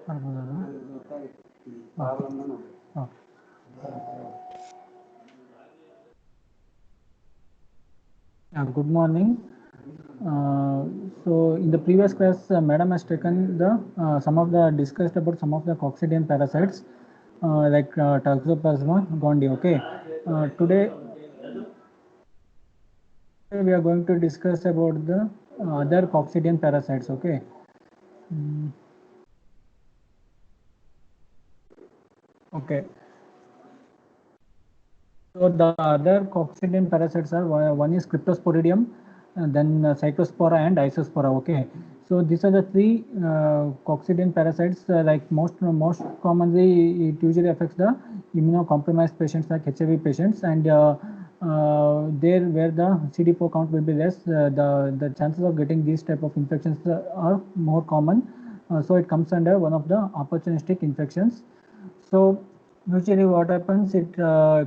Good morning. So in the previous class, Madam has taken the some of the discussed about some of the Coccidian parasites like Toxoplasma gondii. Okay. Today we are going to discuss about the other Coccidian parasites. Okay. Okay. So the other Coccidian parasites are one is Cryptosporidium, then Cyclospora and Isospora. Okay, so these are the three Coccidian parasites. Like most commonly, it usually affects the immunocompromised patients like HIV patients, and there where the CD4 count will be less, the chances of getting these type of infections are more common. So it comes under one of the opportunistic infections. So usually what happens, it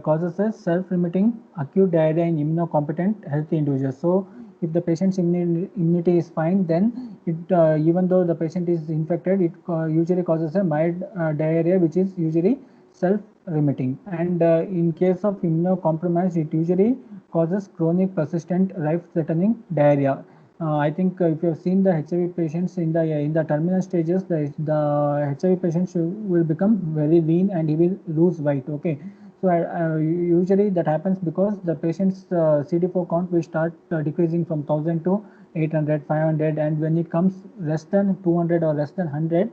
causes a self-limiting acute diarrhea in immunocompetent healthy individuals. So if the patient's immunity is fine, then it even though the patient is infected, it usually causes a mild diarrhea, which is usually self-remitting. And in case of immunocompromised, it usually causes chronic, persistent, life-threatening diarrhea. I think if you have seen the HIV patients in the terminal stages, the HIV patients will become very lean and he will lose weight. Okay, so usually that happens because the patient's CD4 count will start decreasing from 1000 to 800, 500, and when it comes less than 200 or less than 100,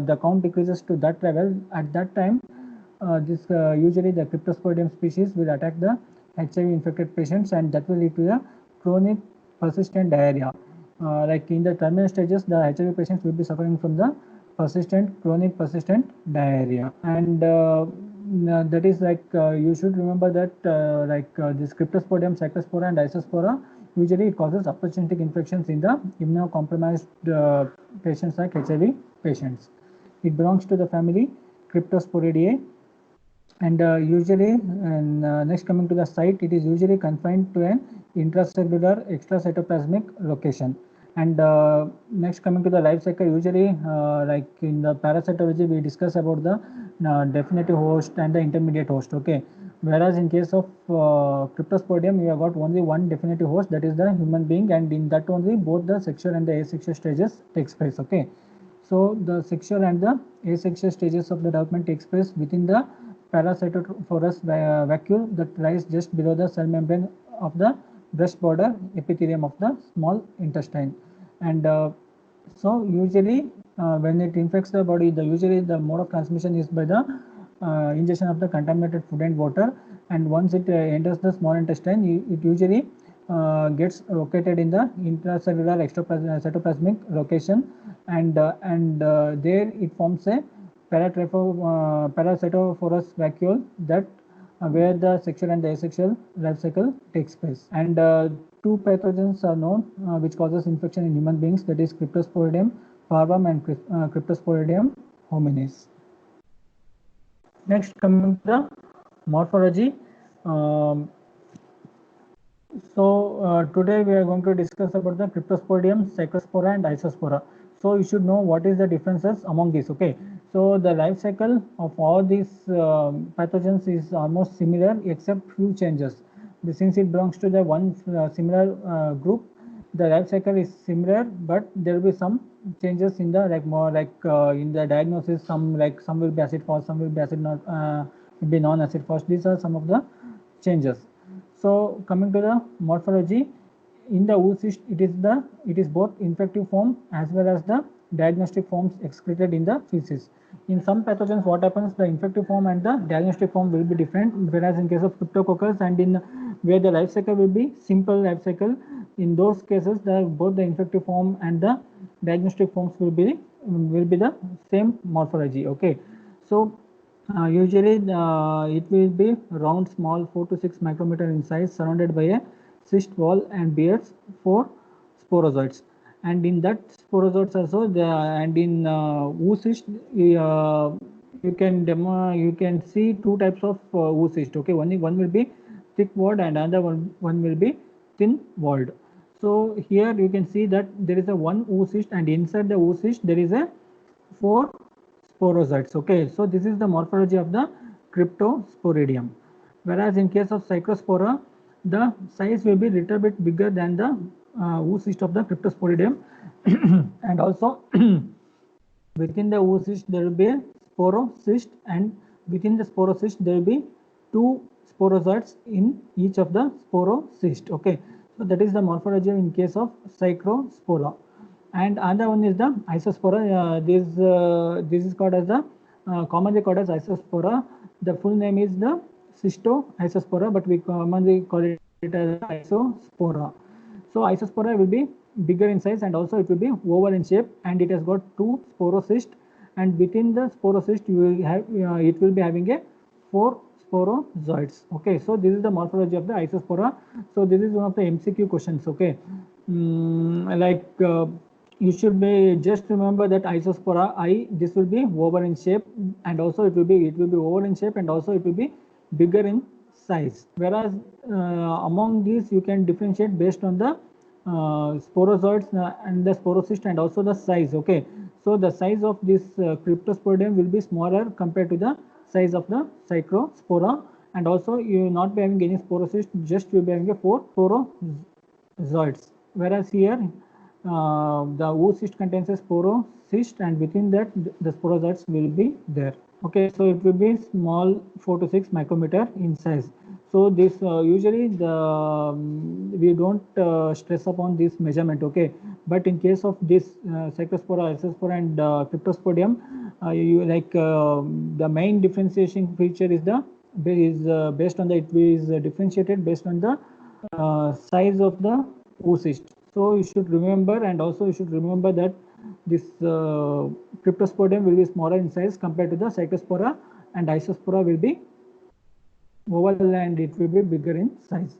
the count decreases to that level. At that time, this usually the Cryptosporidium species will attack the HIV infected patients, and that will lead to the chronic persistent diarrhea. Like in the terminal stages, the HIV patients will be suffering from the chronic persistent diarrhea. And that is like you should remember that this Cryptosporidium, Cyclospora, and Isospora, usually it causes opportunistic infections in the immunocompromised patients like HIV patients. It belongs to the family Cryptosporidae, and usually, and next coming to the site, it is usually confined to an intracellular extracytoplasmic location. And next coming to the life cycle, usually like in the parasitology, we discuss about the definitive host and the intermediate host. Okay, whereas in case of Cryptosporidium, you have got only one definitive host, that is the human being, and in that only both the sexual and the asexual stages takes place. Okay, so the sexual and the asexual stages of the development takes place within the parasitophorous vacuole that lies just below the cell membrane of the breast border epithelium of the small intestine. And so usually when it infects the body, usually the mode of transmission is by the ingestion of the contaminated food and water, and once it enters the small intestine, it usually gets located in the intracellular cytoplasmic location, and there it forms a parasitophorous vacuole that where the sexual and the asexual life cycle takes place. And two pathogens are known which causes infection in human beings, that is Cryptosporidium parvum and Cryptosporidium hominis. Next, coming to the morphology. Today we are going to discuss about the Cryptosporidium, Cyclospora, and Isospora. So you should know what is the differences among these. Okay, so the life cycle of all these pathogens is almost similar except few changes. Since it belongs to the one similar group, the life cycle is similar, but there will be some changes in the in the diagnosis. Some will be acid fast, some will be non-acid fast. These are some of the changes. So coming to the morphology, in the oocyst, it is both infective form as well as the diagnostic forms excreted in the feces. In some pathogens, what happens, the infective form and the diagnostic form will be different, whereas in case of Cryptococcus and in where the life cycle will be simple life cycle, in those cases both the infective form and the diagnostic forms will be the same morphology. Okay, so usually it will be round, small, 4 to 6 micrometer in size, surrounded by a cyst wall and bears 4 sporozoites. And in that sporozoites also, and in oocyst, you can see two types of oocyst. Okay, one will be thick walled and another one will be thin walled. So here you can see that there is a one oocyst, and inside the oocyst there is a 4 sporozoites. Okay, so this is the morphology of the Cryptosporidium. Whereas in case of Cyclospora, the size will be little bit bigger than the oocyst of the Cryptosporidium, and also within the oocyst there will be a sporocyst, and within the sporocyst there will be two sporozoites in each of the sporocyst. Okay, so that is the morphology in case of Cyclospora. And another one is the Isospora. This is called as the commonly called as Isospora. The full name is the Cysto-Isospora, but we commonly call it as Isospora. So Isospora will be bigger in size, and also it will be oval in shape, and it has got two sporocysts, and within the sporocyst you will have it will be having a 4 sporozoites. Okay, so this is the morphology of the Isospora. So this is one of the MCQ questions. Okay, you should be just remember that Isospora this will be oval in shape, and also it will be oval in shape, and also it will be bigger in size. Whereas among these you can differentiate based on the sporozoites and the sporocyst, and also the size. Okay, so the size of this Cryptosporidium will be smaller compared to the size of the Cyclospora, and also you will not be having any sporocyst, just you will be having a 4 sporozoites. Whereas here the oocyst contains a sporocyst, and within that the sporozoites will be there. Okay, so it will be small 4 to 6 micrometer in size. So this usually we don't stress upon this measurement. Okay, but in case of this Cyclospora, Isospora, and Cryptosporidium, the main differentiation feature is based on the it is differentiated based on the size of the oocyst. So you should remember, and also you should remember that this Cryptosporidium will be smaller in size compared to the Cyclospora, and Isospora will be oval and it will be bigger in size.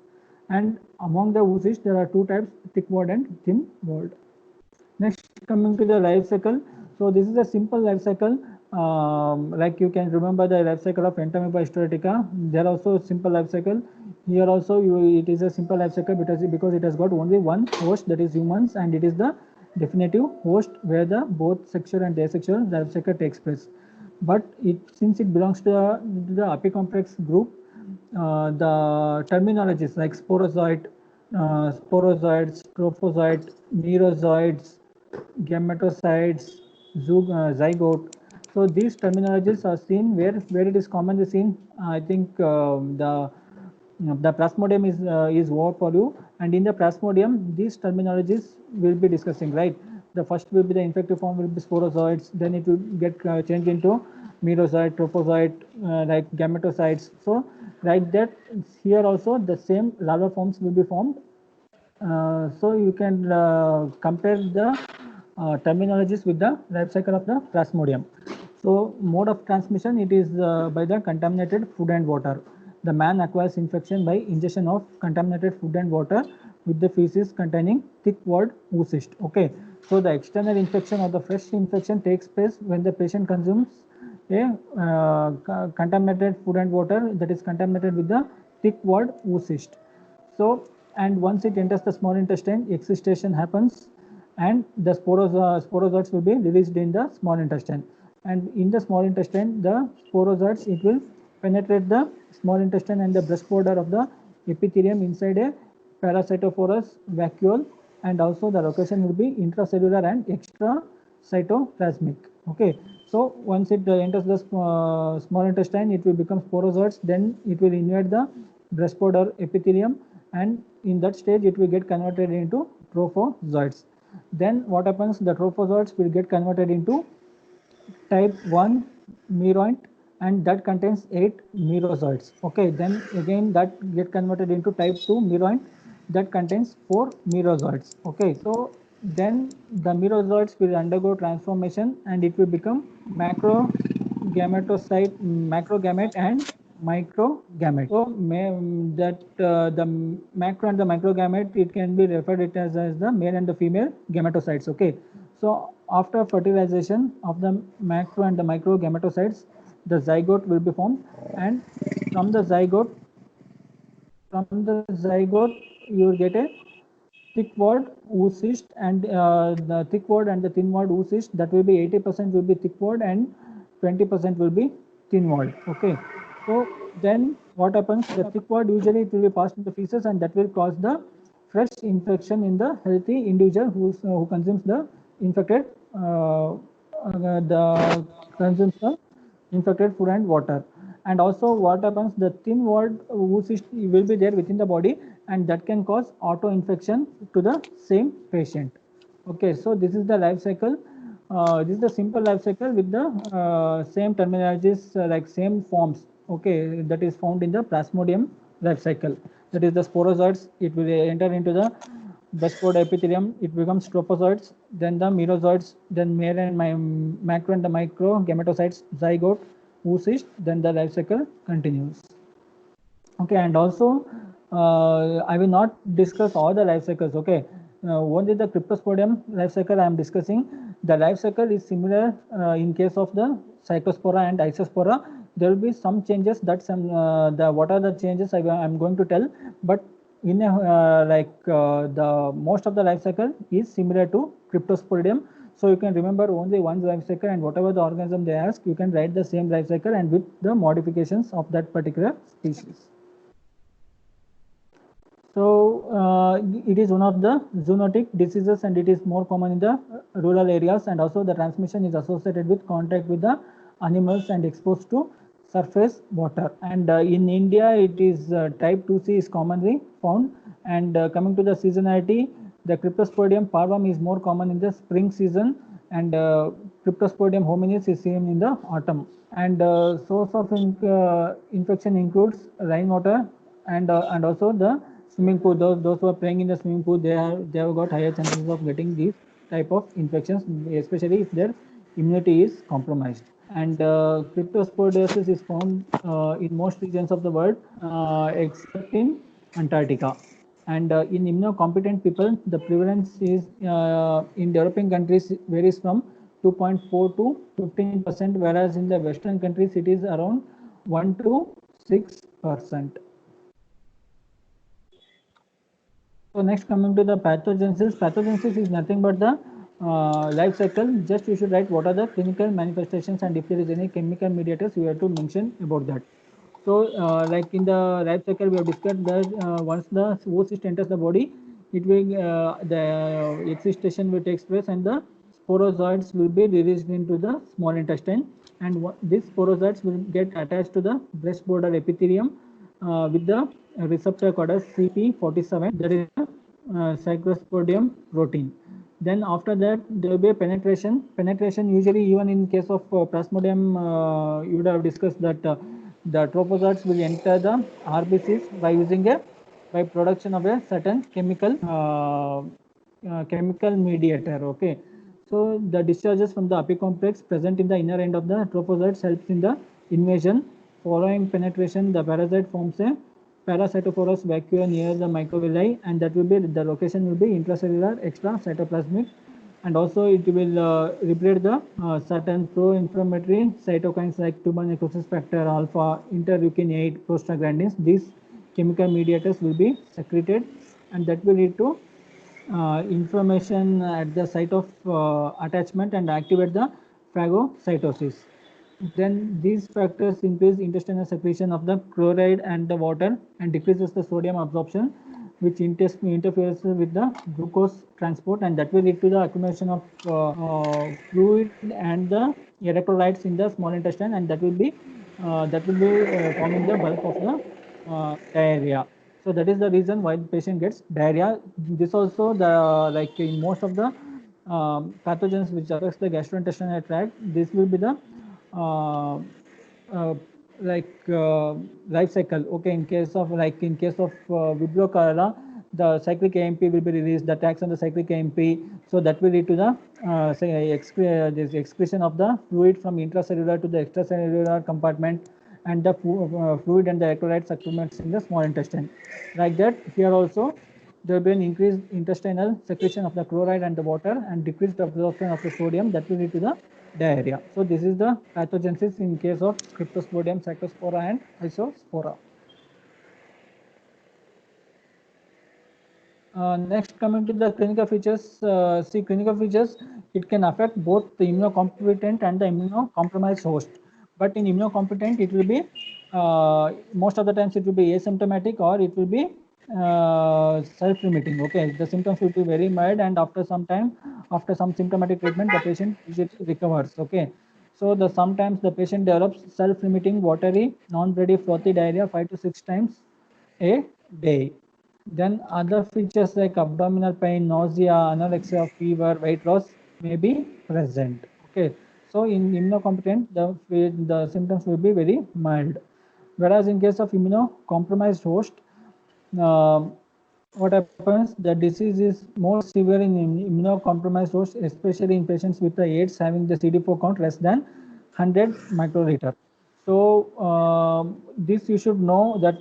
And among the oocysts there are two types, thick walled and thin walled. Next, coming to the life cycle. So this is a simple life cycle. Like you can remember the life cycle of Entamoeba histolytica. There are also simple life cycle. Here also it is a simple life cycle because it has got only one host, that is humans, and it is the definitive host where the both sexual and asexual life cycle takes place. But since it belongs to the apicomplex group, the terminologies like sporozoite, sporozoites, trophozoite, merozoites, gametocytes, zygote. So these terminologies are seen where it is commonly seen. I think the plasmodium is what for you, and in the plasmodium these terminologies will be discussing, right? The first will be the infective form will be sporozoites, then it will get changed into merozoite, trophozoite, like gametocytes. So like that, here also the same larval forms will be formed. So you can compare the terminologies with the life cycle of the plasmodium. So mode of transmission, it is by the contaminated food and water. The man acquires infection by ingestion of contaminated food and water with the feces containing thick-walled oocyst. Okay, so the external infection or the fresh infection takes place when the patient consumes a contaminated food and water that is contaminated with the thick-walled oocyst. So, and once it enters the small intestine, excitation happens, and the sporozoites will be released in the small intestine. And in the small intestine, the sporozoites, it will penetrate the small intestine and the breast border of the epithelium inside a parasitophorous vacuole, and also the location will be intracellular and extracytoplasmic. Okay, so once it enters the small intestine, it will become sporozoites, then it will invade the breast border epithelium, and in that stage it will get converted into trophozoites. Then what happens, the trophozoites will get converted into type 1 meroint, and that contains 8 merozoites. Okay, then again that get converted into type 2 meroint, that contains 4 merozoites. Okay, so then the merozoites will undergo transformation and it will become macrogamete and microgamete. So the macro and the microgamete, it can be referred as the male and the female gametocytes. Okay, so after fertilization of the macro and the microgametocytes, the zygote will be formed, and from the zygote you will get a thick-walled oocyst, and the thick-walled and the thin-walled oocyst, that will be 80% will be thick-walled, and 20% will be thin walled. Okay, so then what happens? The thick walled usually it will be passed into feces, and that will cause the fresh infection in the healthy individual who consumes the infected the consumes the infected food and water. And also what happens, the thin walled oocyst will be there within the body, and that can cause auto infection to the same patient. Okay, so this is the life cycle. This is the simple life cycle with the same terminologies, like same forms. Okay, that is found in the Plasmodium life cycle. That is the sporozoites. It will enter into the bestpod epithelium. It becomes tropozoites, then the merozoites, then male and macro and the micro gametocytes, zygote, oocyst. Then the life cycle continues. Okay, and also I will not discuss all the life cycles. Okay, only the Cryptosporidium life cycle I am discussing. The life cycle is similar in case of the Cyclospora and Isospora. There will be some changes. That some what are the changes I am going to tell, but in a, the most of the life cycle is similar to Cryptosporidium. So you can remember only one life cycle, and whatever the organism they ask, you can write the same life cycle and with the modifications of that particular species. So it is one of the zoonotic diseases, and it is more common in the rural areas, and also the transmission is associated with contact with the animals and exposed to surface water. And in India, it is type 2C is commonly found. And coming to the seasonality, the Cryptosporidium parvum is more common in the spring season, and Cryptosporidium hominis is seen in the autumn. And source of infection includes rainwater and also the swimming pool. Those who are playing in the swimming pool, they have got higher chances of getting these type of infections, especially if their immunity is compromised. And cryptosporidiosis is found in most regions of the world except in Antarctica. And in immunocompetent people, the prevalence is in developing countries varies from 2.4 to 15%, whereas in the Western countries it is around 1 to 6%. So next, coming to the pathogenesis. Pathogenesis is nothing but the life cycle. Just you should write what are the clinical manifestations, and if there is any chemical mediators, you have to mention about that. So like in the life cycle, we have discussed that once the oocyst enters the body, it will the excitation will take place, and the sporozoites will be released into the small intestine, and these sporozoites will get attached to the breast border epithelium with the receptor called as CP47, that is the Cyclosporidium protein. Then after that there will be a penetration. Penetration usually, even in case of Plasmodium, you would have discussed that the tropozoites will enter the RBCs by using a by production of a certain chemical mediator. Okay, so the discharges from the apicomplex present in the inner end of the tropozoites helps in the invasion. Following penetration, the parasite forms a parasitophorous vacuole near the microvilli, and that will be the location will be intracellular extracytoplasmic, and also it will replete the certain pro-inflammatory cytokines like tumor necrosis factor alpha, interleukin 8, prostaglandins. These chemical mediators will be secreted, and that will lead to inflammation at the site of attachment and activate the phagocytosis. Then these factors increase intestinal secretion of the chloride and the water, and decreases the sodium absorption, which interferes with the glucose transport, and that will lead to the accumulation of fluid and the electrolytes in the small intestine, and that will be forming the bulk of the diarrhea. So that is the reason why the patient gets diarrhea. This also, the like in most of the pathogens which affects the gastrointestinal tract, this will be the uh, uh, life cycle. Okay, in case of Vibrio cholera, the cyclic AMP will be released, the tax on the cyclic AMP. So that will lead to the this excretion of the fluid from intracellular to the extracellular compartment, and the fluid and the electrolytes accumulates in the small intestine. Like that, here also there will be an increased intestinal secretion of the chloride and the water, and decreased absorption of the sodium, that will lead to the diarrhea. So this is the pathogenesis in case of Cryptosporidium, Cyclospora and Isospora. Next, coming to the clinical features, see clinical features, it can affect both the immunocompetent and the immunocompromised host. But in immunocompetent, it will be most of the times it will be asymptomatic or it will be self-limiting. Okay, the symptoms will be very mild, and after some time, after some symptomatic treatment, the patient usually recovers. Okay, so the sometimes the patient develops self-limiting watery, non-bloody, frothy diarrhea 5 to 6 times a day. Then other features like abdominal pain, nausea, anorexia, fever, weight loss may be present. Okay, so in immunocompetent, the symptoms will be very mild. Whereas in case of immunocompromised host, uh, what happens? The disease is more severe in immunocompromised host, especially in patients with the AIDS having the CD4 count less than 100 microliter. So this you should know that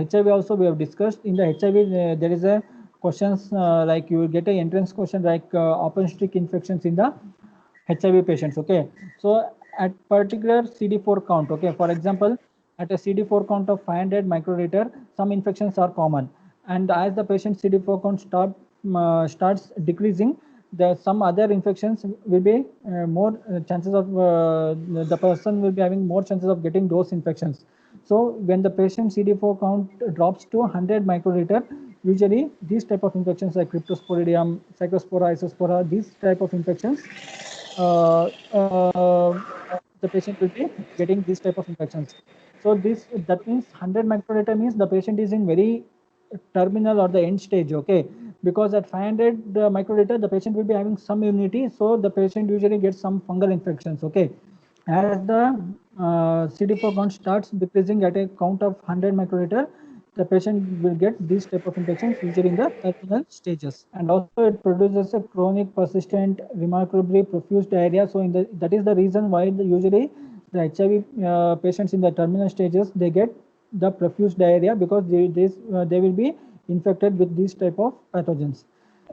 HIV also we have discussed. In the HIV, there is a questions like you will get a entrance question like opportunistic infections in the HIV patients. Okay, so at particular CD4 count. Okay, for example, at a CD4 count of 500 microliter, some infections are common, and as the patient CD4 count starts decreasing, some other infections will be more chances of the person will be having more chances of getting those infections. So when the patient CD4 count drops to 100 microliter, usually these type of infections like Cryptosporidium, Cyclospora, Isospora, these type of infections, uh, uh, the patient will be getting these type of infections. So that means 100 microliter means the patient is in very terminal or the end stage. Okay, because at 500 microliter the patient will be having some immunity, so the patient usually gets some fungal infections. Okay, as the CD4 count starts decreasing at a count of 100 microliter, the patient will get these type of infections usually in the terminal stages. And also it produces a chronic, persistent, remarkably profuse diarrhea. So that is the reason why usually the HIV patients in the terminal stages, they get the profuse diarrhea because they will be infected with these type of pathogens.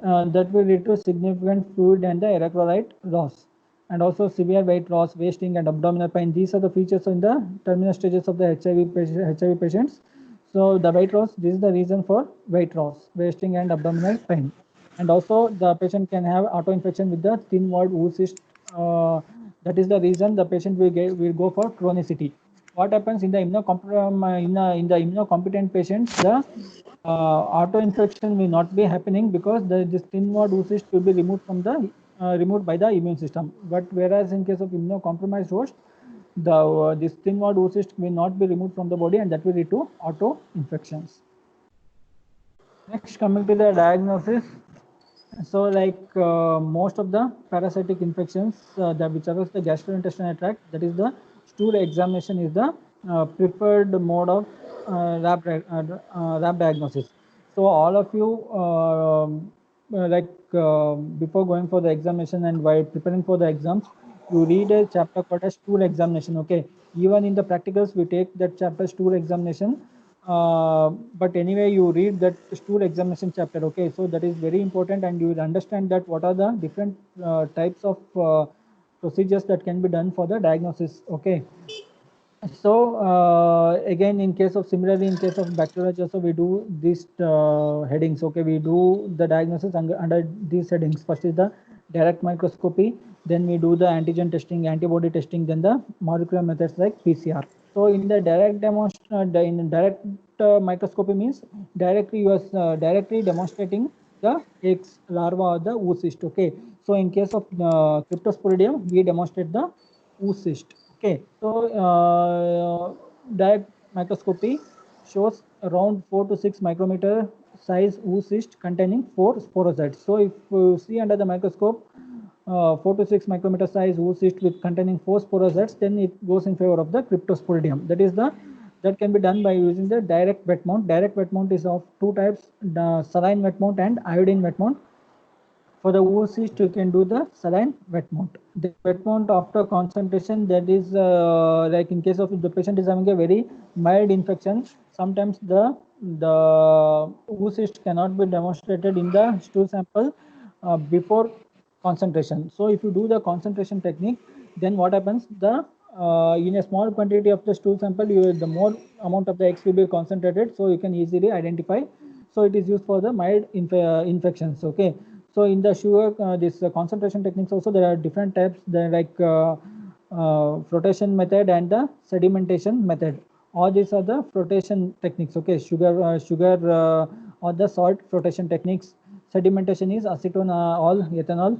That will lead to significant fluid and the electrolyte loss, and also severe weight loss, wasting, and abdominal pain. These are the features in the terminal stages of the HIV patients. So the weight loss, this is the reason for weight loss, wasting, and abdominal pain. And also the patient can have auto-infection with the thin-walled oocyst. That is the reason the patient will go for chronicity. What happens in the in the immunocompetent patients, the auto-infection will not be happening because this thin-walled oocyst will be removed from the removed by the immune system. But whereas in case of immunocompromised host, this thin-walled oocyst will not be removed from the body, and that will lead to auto-infections. Next, coming to the diagnosis. So like most of the parasitic infections which affects the gastrointestinal tract, that is the stool examination is the preferred mode of lab diagnosis. So all of you before going for the examination and while preparing for the exams, you read a chapter called as stool examination. Okay, even in the practicals we take that chapter stool examination, but anyway you read that stool examination chapter. Okay, so that is very important, and you will understand that what are the different types of procedures that can be done for the diagnosis. Okay, so again in case of similarly in case of bacteriology also we do these headings. Okay, we do the diagnosis under these headings. First is the direct microscopy, then we do the antigen testing, antibody testing, then the molecular methods like PCR. So in the in direct microscopy means directly you are directly demonstrating the eggs, larva, or the oocyst. Okay, so in case of Cryptosporidium, we demonstrate the oocyst. Okay, so direct microscopy shows around 4 to 6 micrometer size oocyst containing 4 sporocytes. So if you see under the microscope 4 to 6 micrometer size oocyst with containing 4 sporocytes, then it goes in favor of the Cryptosporidium. That can be done by using the direct wet mount. Direct wet mount is of two types: the saline wet mount and iodine wet mount. For the oocyst, you can do the saline wet mount. The wet mount after concentration, that is like in case of if the patient is having a very mild infection, sometimes the oocyst cannot be demonstrated in the stool sample before concentration. So if you do the concentration technique, then what happens? In a small quantity of the stool sample, the more amount of the X will be concentrated, so you can easily identify. So it is used for the mild infections. Okay, so in the sugar this concentration techniques also there are different types. They're like flotation method and the sedimentation method. All these are the flotation techniques. Okay, sugar or the salt flotation techniques. Sedimentation is acetone all ethanol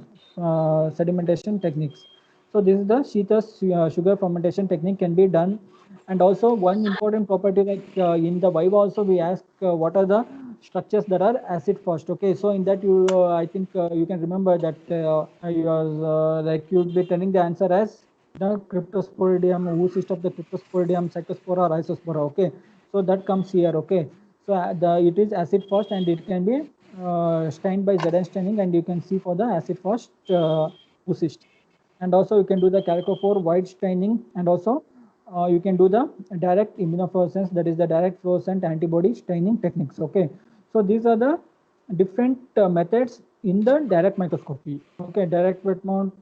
sedimentation techniques. So this is the Sheet's sugar fermentation technique can be done. And also one important property, like in the Viva also we ask what are the structures that are acid fast. Okay, so in that you I think you can remember that you was like you'll be telling the answer as the Cryptosporidium, oocyst of the Cryptosporidium, Cyclospora or Isospora. Okay, so that comes here. Okay, so it is acid fast and it can be stained by Zn staining, and you can see for the acid fast oocyst. And also you can do the chalcophore white staining, and also you can do the direct immunofluorescence, that is the direct fluorescent antibody staining techniques. Okay, so these are the different methods in the direct microscopy. Okay, direct wet mount,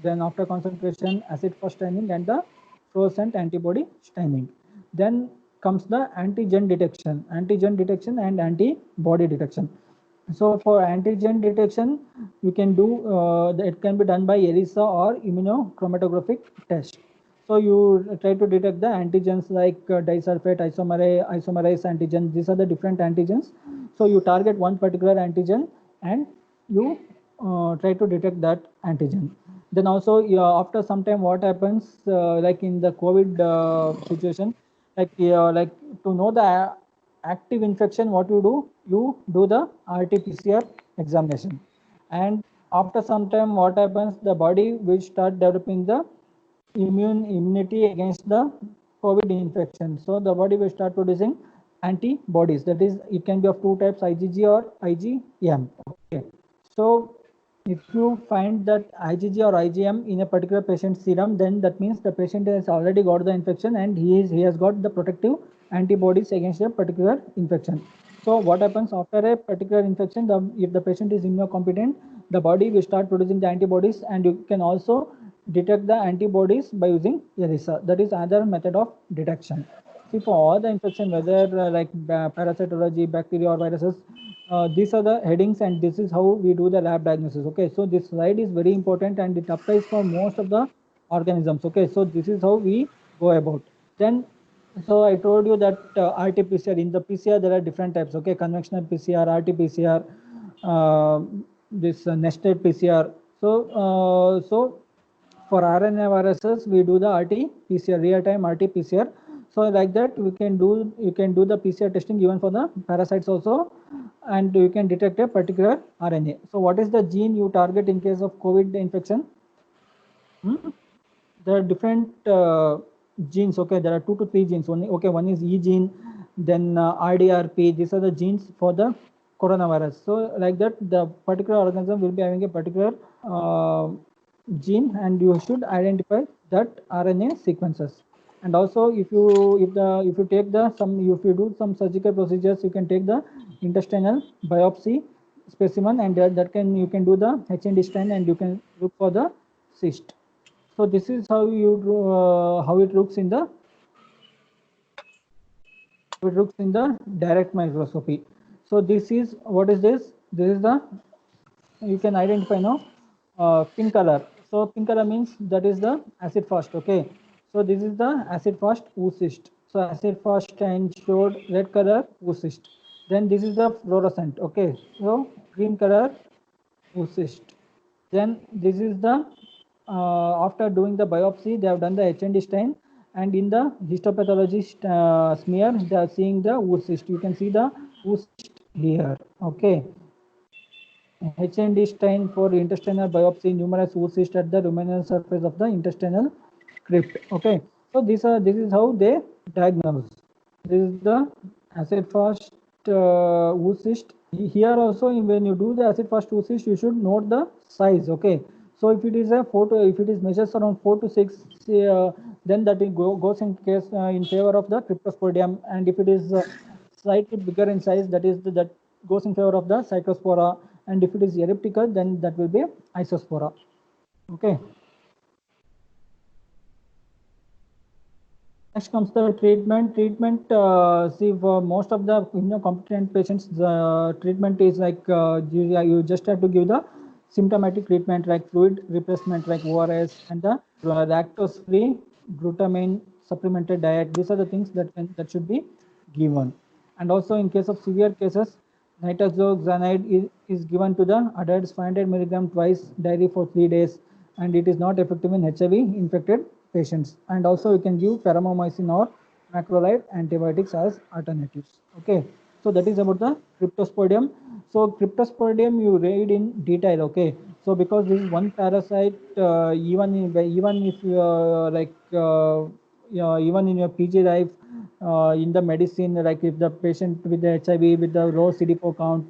then after concentration acid fast staining and the fluorescent antibody staining. Then comes the antigen detection and antibody detection. So for antigen detection, you can do it can be done by ELISA or immunochromatographic test. So you try to detect the antigens like disulfate, isomerase antigen. These are the different antigens. So you target one particular antigen and you try to detect that antigen. Then also after some time, what happens like in the COVID situation, like to know the active infection, what you do the RT-PCR examination. And after some time, what happens, the body will start developing the immunity against the COVID infection. So the body will start producing antibodies. That is, it can be of two types, IgG or IgM. Okay, so if you find that IgG or IgM in a particular patient's serum, then that means the patient has already got the infection and he has got the protective antibodies against a particular infection. So what happens after a particular infection, if the patient is immunocompetent, the body will start producing the antibodies, and you can also detect the antibodies by using ELISA. That is another method of detection. See, for all the infection, whether like parasitology, bacteria or viruses, these are the headings, and this is how we do the lab diagnosis. Okay, so this slide is very important and it applies for most of the organisms. Okay, so this is how we go about. Then, so I told you that RT-PCR, in the PCR there are different types. Okay, conventional PCR, RT-PCR, this nested PCR. So for RNA viruses, we do the RT-PCR, real-time RT-PCR. So like that, you can do the PCR testing even for the parasites also, and you can detect a particular RNA. So what is the gene you target in case of COVID infection? There are different genes. Okay, there are 2 to 3 genes only. Okay, one is E gene, then RDRP. These are the genes for the coronavirus. So like that, the particular organism will be having a particular gene, and you should identify that RNA sequences. And also, if you do some surgical procedures, you can take the intestinal biopsy specimen, and you can do the HND stain, and you can look for the cyst. So this is how how it looks in the direct microscopy. So this is, what is this? This is the, you can identify now pink color. So pink color means that is the acid fast. Okay, so this is the acid fast oocyst. So acid fast and showed red color oocyst. Then this is the fluorescent. Okay, so green color oocyst. Then this is the after doing the biopsy, they have done the HND stain, and in the histopathology smear, they are seeing the oocyst. You can see the oocyst here. Okay, HND stain for intestinal biopsy, numerous oocysts at the ruminal surface of the intestinal crypt. Okay, so this is how they diagnose. This is the acid fast oocyst. Here also, when you do the acid fast oocyst, you should note the size. Okay, so if it is if it is measures around 4 to 6, then that it goes in case in favor of the Cryptosporidium, and if it is slightly bigger in size, that goes in favor of the Cyclospora, and if it is elliptical, then that will be Isospora. Okay. Next comes the treatment. See, for most of the immunocompetent patients, the treatment is like you just have to give the symptomatic treatment like fluid replacement like ORS and the lactose-free glutamine supplemented diet. These are the things that should be given. And also in case of severe cases, nitazoxanide is given to the adults 500 milligram twice daily for 3 days, and it is not effective in HIV infected patients. And also you can give paramomycin or macrolide antibiotics as alternatives. Okay, so that is about the Cryptosporidium. So Cryptosporidium you read in detail. Okay, so because this is one parasite, even if you even in your PG life, in the medicine, like if the patient with the HIV with the low CD4 count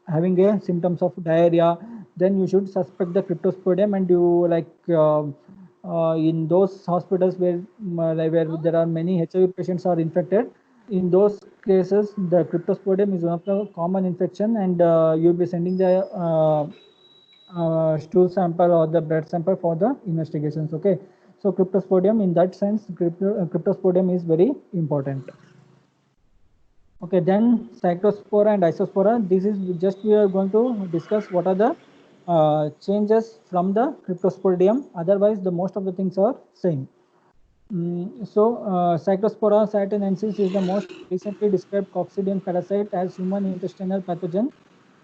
having a symptoms of diarrhea, then you should suspect the Cryptosporidium, and you in those hospitals where there are many HIV patients are infected. In those cases, the Cryptosporidium is one of the common infection, and you'll be sending the stool sample or the blood sample for the investigations. Okay, so Cryptosporidium, in that sense, Cryptosporidium is very important. Okay, then Cyclospora and Isospora. This is just we are going to discuss what are the changes from the Cryptosporidium. Otherwise, the most of the things are same. Cyclospora satinensis is the most recently described coccidian parasite as human intestinal pathogen.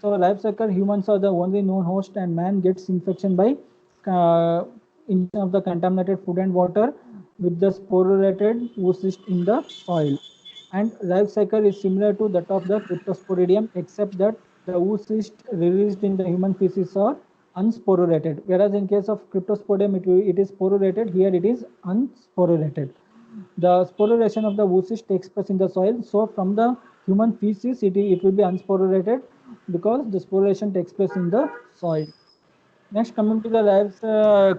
So, life cycle humans are the only known host, and man gets infection by ingestion of the contaminated food and water with the sporulated oocyst in the soil. And life cycle is similar to that of the Cryptosporidium, except that the oocyst released in the human feces are unsporulated, whereas in case of Cryptosporidium it is sporulated. Here it is unsporulated. The sporulation of the oocyst takes place in the soil, so from the human feces it will be unsporulated because the sporulation takes place in the soil. Next, coming to the life's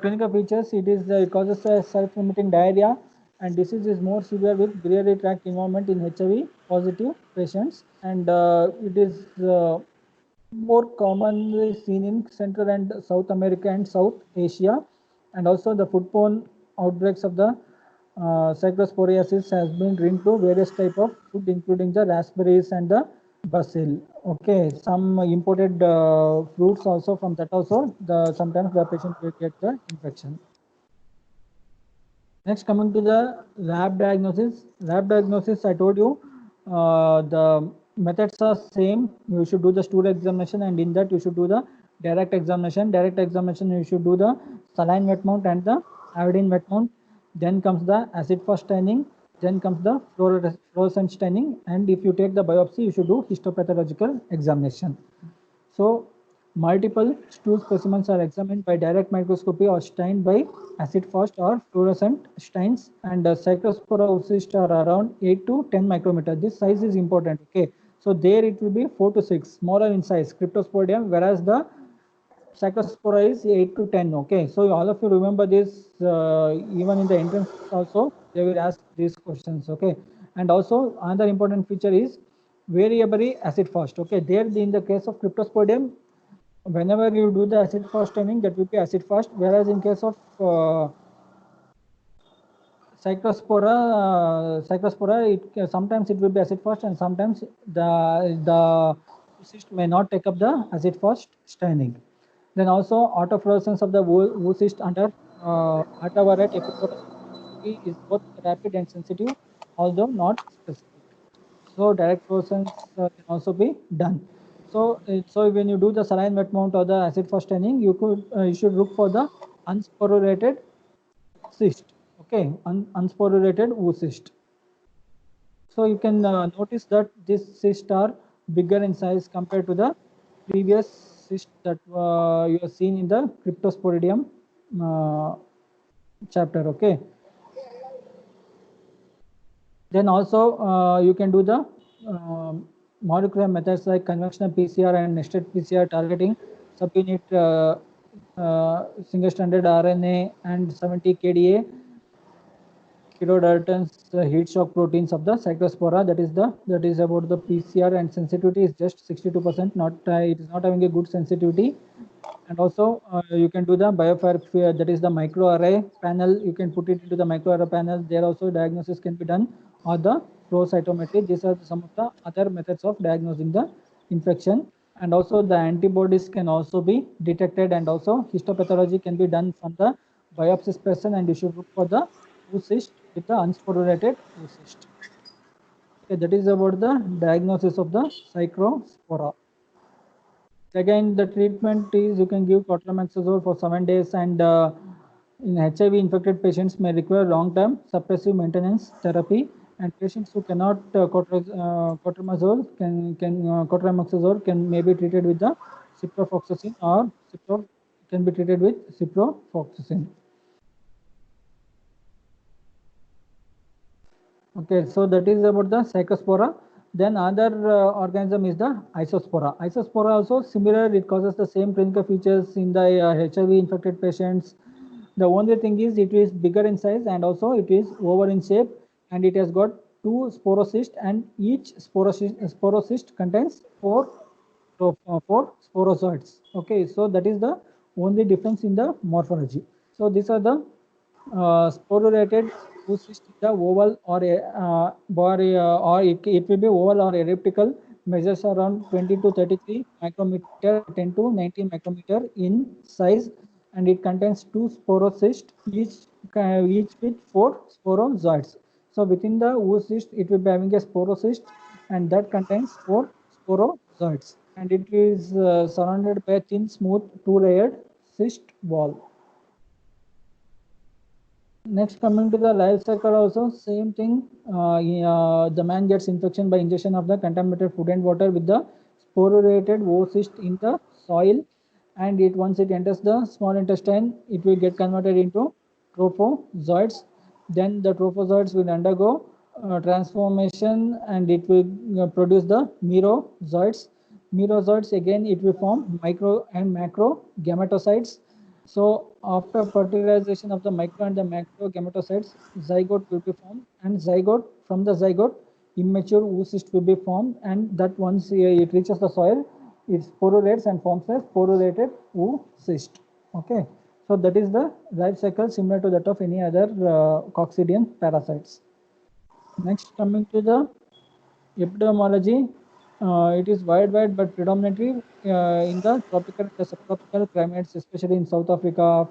clinical features, it causes a self-limiting diarrhea, and disease is more severe with biliary tract involvement in HIV positive patients, and it is more commonly seen in Central and South America and South Asia, and also the foodborne outbreaks of the cyclosporiasis has been linked to various type of food, including the raspberries and the basil. Okay, some imported fruits also, from that also sometimes the patient will get the infection. Next, coming to the lab diagnosis. Lab diagnosis, I told you, the methods are same. You should do the stool examination, and in that you should do the direct examination. Direct examination, you should do the saline wet mount and the iodine wet mount. Then comes the acid fast staining. Then comes the fluorescent staining. And if you take the biopsy, you should do histopathological examination. So, multiple stool specimens are examined by direct microscopy or stained by acid fast or fluorescent stains, and Cyclospora oocyst are around 8 to 10 micrometer. This size is important. Okay, so there it will be 4 to 6, smaller in size, Cryptosporidium, whereas the Cyclospora is 8 to 10. Okay, so all of you remember this, even in the entrance also they will ask these questions. Okay, and also another important feature is variable acid fast. Okay, there in the case of Cryptosporidium, whenever you do the acid fast staining, that will be acid fast, whereas in case of cyclospora, sometimes it will be acid fast, and sometimes the cyst may not take up the acid fast staining. Then also autofluorescence of the oocyst under ultraviolet epifluorescence is both rapid and sensitive, although not specific. So direct fluorescence can also be done. So when you do the saline wet mount or the acid fast staining, you should look for the unsporulated cyst. Okay, unsporulated oocyst. So you can notice that these cysts are bigger in size compared to the previous cyst that you have seen in the Cryptosporidium chapter. Okay. Then also you can do the molecular methods like conventional PCR and nested PCR targeting subunit single-stranded RNA and 70 kDa kilodaltons heat shock proteins of the cyclospora. That is about the PCR, and sensitivity is just 62%. Not it is not having a good sensitivity. And also you can do the biofire, that is the microarray panel. You can put it into the microarray panel. There also diagnosis can be done, or the flow cytometry. These are some of the other methods of diagnosing the infection. And also the antibodies can also be detected, and also histopathology can be done from the biopsy specimen, and you should look for the oocyst with the unsporulated oocyst. Okay, that is about the diagnosis of the Microspora. Again, the treatment is you can give cotrimazole for 7 days, and in HIV infected patients may require long-term suppressive maintenance therapy, and patients who cannot cotrimazole can may be treated with the ciprofloxacin, or can be treated with ciprofloxacin. Okay, so that is about the Psychospora. Then other organism is the Isospora. Isospora also similar, it causes the same clinical features in the HIV infected patients. The only thing is it is bigger in size, and also it is oval in shape, and it has got 2 sporocysts, and each sporocyst contains 4 sporozoids. Okay, so that is the only difference in the morphology. So these are the sporulated oocyst in the oval or it will be oval or elliptical, measures around 20 to 33 micrometer, 10 to 19 micrometer in size, and it contains 2 sporocysts, each with 4 sporozoids. So within the oocyst, it will be having a sporocyst, and that contains 4 sporozoids, and it is surrounded by a thin, smooth, 2-layered cyst wall. Next, coming to the life cycle, also same thing. The man gets infection by ingestion of the contaminated food and water with the sporulated oocyst in the soil, and once it enters the small intestine, it will get converted into trophozoites. Then the trophozoites will undergo transformation, and it will produce the merozoites. Merozoites, again, it will form micro and macro gametocytes. So after fertilization of the micro and the macro gametocytes, zygote will be formed, and from the zygote, immature oocyst will be formed, and that once it reaches the soil, it sporulates and forms a sporulated oocyst. Okay, so that is the life cycle similar to that of any other coccidian parasites. Next, coming to the epidemiology, it is worldwide, but predominantly in the tropical and the subtropical climates, especially in South Africa,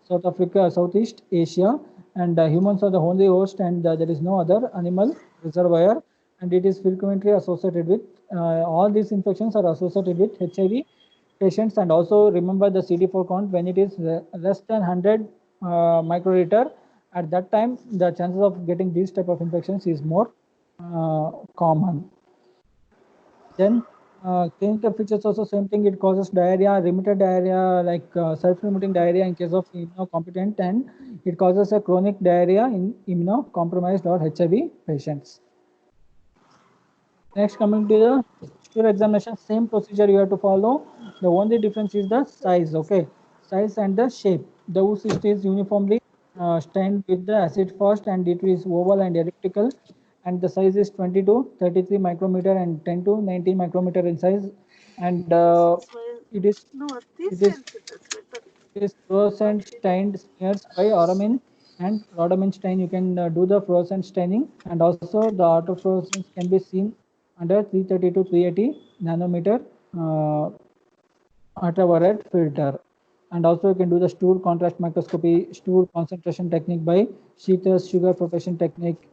Southeast Asia, and humans are the only host, and there is no other animal reservoir, and it is frequently associated with all these infections are associated with HIV patients. And also remember the CD4 count, when it is less than 100 microliter, at that time the chances of getting these type of infections is more common. Then clinical features also same thing. It causes diarrhea, remitted diarrhea, like self-limiting diarrhea in case of immunocompetent, and it causes a chronic diarrhea in immunocompromised or HIV patients. Next, coming to the stool examination, same procedure you have to follow. The only difference is the size. Okay, size and the shape. The oocyst is uniformly stained with the acid first, and it is oval and elliptical, and the size is 20 to 33 micrometer and 10 to 19 micrometer in size, and it is fluorescent stained smears by Oramin and rhodamin stain. You can do the fluorescent staining, and also the autofluorescence can be seen under 330 to 380 nanometer ultraviolet filter. And also you can do the stool contrast microscopy, stool concentration technique by Sheether's sugar propagation technique,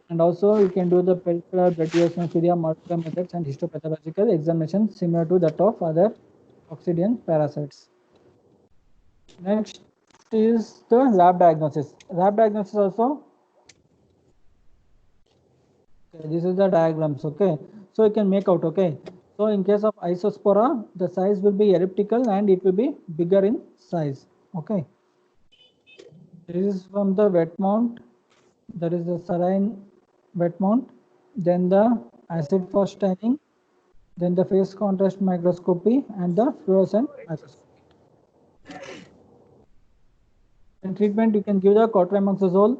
and also you can do the peripheral blood eosinophila molecular methods and histopathological examination similar to that of other Coccidian parasites. Next is the lab diagnosis. Lab diagnosis also, okay, this is the diagrams. Okay, so you can make out. Okay, so in case of Isospora, the size will be elliptical and it will be bigger in size. Okay, this is from the wet mount. That is the saline wet mount. Then the acid fast staining. Then the phase contrast microscopy and the fluorescent microscopy. In treatment, you can give the cotrimazole,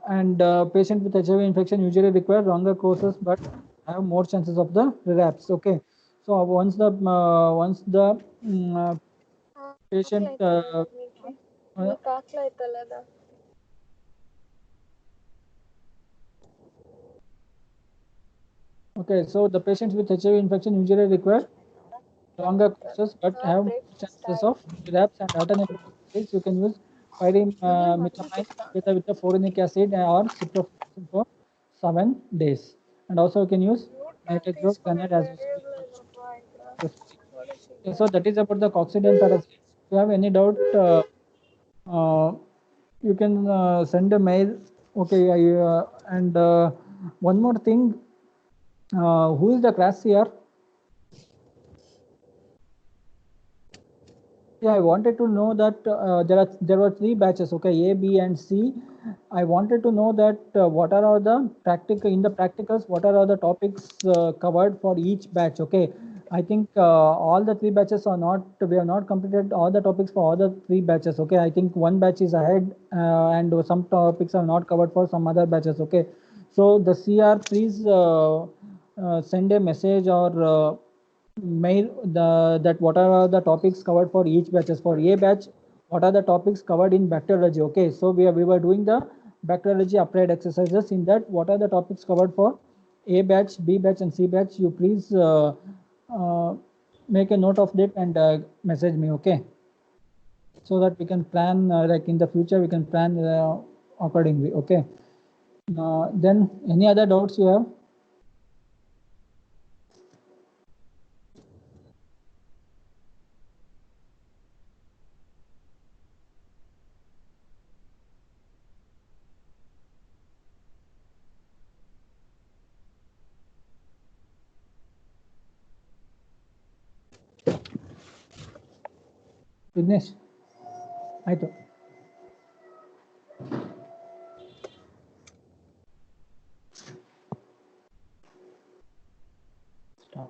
and patient with HIV infection usually require longer courses but have more chances of the relapse. Okay, So once the patient okay, so the patients with HIV infection usually require longer courses but have more chances of relapse and alternative therapies. You can use pyrimethamine with the forinic acid or ciprofloxacin for 7 days. And also you can use nitroglycerin as we speak. Okay, so that is about the coccidian parasites. If you have any doubt, uh, you can send a mail. Okay, and one more thing, who is the class here? Yeah, I wanted to know that there were 3 batches, okay, A, B, and C. I wanted to know that what are all the practicals, what are all the topics covered for each batch, okay. I think all the 3 batches are not, we have not completed all the topics for all the 3 batches, okay. I think one batch is ahead and some topics are not covered for some other batches, okay. So the CR, please send a message or mail that what are the topics covered for each batches. For A batch, what are the topics covered in bacteriology, okay. So we were doing the bacteriology applied exercises. In that, what are the topics covered for A batch, B batch, and C batch? You please make a note of that and message me, okay, so that we can plan like in the future we can plan accordingly, okay. Then any other doubts you have? Vignesh, ಆಯ್ತು. Stop.